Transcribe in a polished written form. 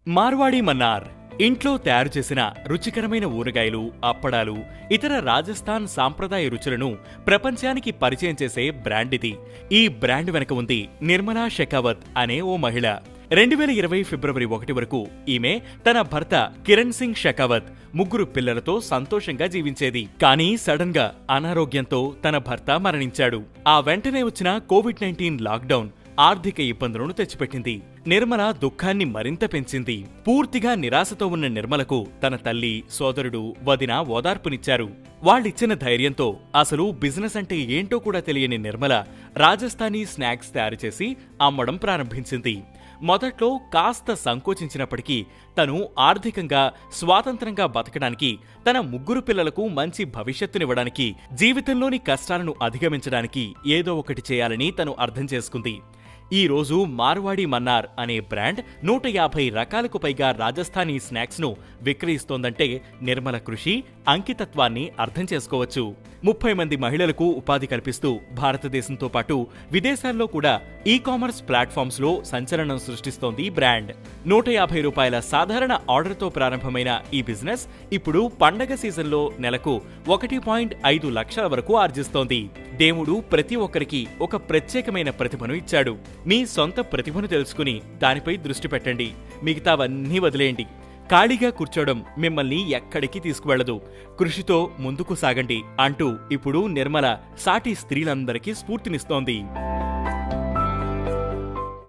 మార్వాడి మన్నార్ ఇంట్లో తయారు చేసిన రుచికరమైన ఊరగాయలు, అప్పడాలు, ఇతర రాజస్థాన్ సాంప్రదాయ రుచులను ప్రపంచానికి పరిచయం చేసే బ్రాండ్ ఇది. ఈ బ్రాండ్ వెనక ఉంది నిర్మలా షెకావత్ అనే ఓ మహిళ. 2020 ఫిబ్రవరి 1 వరకు ఈమె తన భర్త కిరణ్ సింగ్ షెకావత్, 3 పిల్లలతో సంతోషంగా జీవించేది. కానీ సడన్ గా అనారోగ్యంతో తన భర్త మరణించాడు. ఆ వెంటనే వచ్చిన కోవిడ్-19 లాక్డౌన్ ఆర్థిక ఇబ్బందులను తెచ్చిపెట్టింది. నిర్మల దుఃఖాన్ని మరింత పెంచింది. పూర్తిగా నిరాశతో ఉన్న నిర్మలకు తన తల్లి, సోదరుడు, వదిన ఓదార్పునిచ్చారు. వాళ్ళిచ్చిన ధైర్యంతో అసలు బిజినెస్ అంటే ఏంటో కూడా తెలియని నిర్మల రాజస్థానీ స్నాక్స్ తయారు చేసి అమ్మడం ప్రారంభించింది. మొదట్లో కాస్త సంకోచించినప్పటికీ తను ఆర్థికంగా స్వాతంత్రంగా బతకడానికి, తన 3 పిల్లలకు మంచి భవిష్యత్తునివ్వడానికి, జీవితంలోని కష్టాలను అధిగమించడానికి ఏదో ఒకటి చేయాలని తను అర్థం చేసుకుంది. ఈ రోజు మార్వాడి మన్నార్ అనే బ్రాండ్ 150 రకాలకు పైగా రాజస్థానీ స్నాక్స్ ను విక్రయిస్తోందంటే నిర్మల కృషి, అంకితత్వాన్ని అర్థం చేసుకోవచ్చు. 30 మంది మహిళలకు ఉపాధి కల్పిస్తూ భారతదేశంతో పాటు విదేశాల్లో కూడా ఈ-కామర్స్ ప్లాట్ఫామ్స్ లో సంచలనం సృష్టిస్తోంది ఈ బ్రాండ్. 150 రూపాయల సాధారణ ఆర్డర్తో ప్రారంభమైన ఈ బిజినెస్ ఇప్పుడు పండగ సీజన్లో నెలకు 1.5 లక్షల వరకు ఆర్జిస్తోంది. దేవుడు ప్రతి ఒక్కరికి ఒక ప్రత్యేకమైన ప్రతిభను ఇచ్చాడు. మీ సొంత ప్రతిభను తెలుసుకుని దానిపై దృష్టి పెట్టండి. మిగతావన్నీ వదిలేయండి. ఖాళీగా కూర్చోవడం మిమ్మల్ని ఎక్కడికి తీసుకువెళ్లదు. కృషితో ముందుకు సాగండి అంటూ ఇప్పుడు నిర్మల సాటి స్త్రీలందరికీ స్ఫూర్తినిస్తోంది.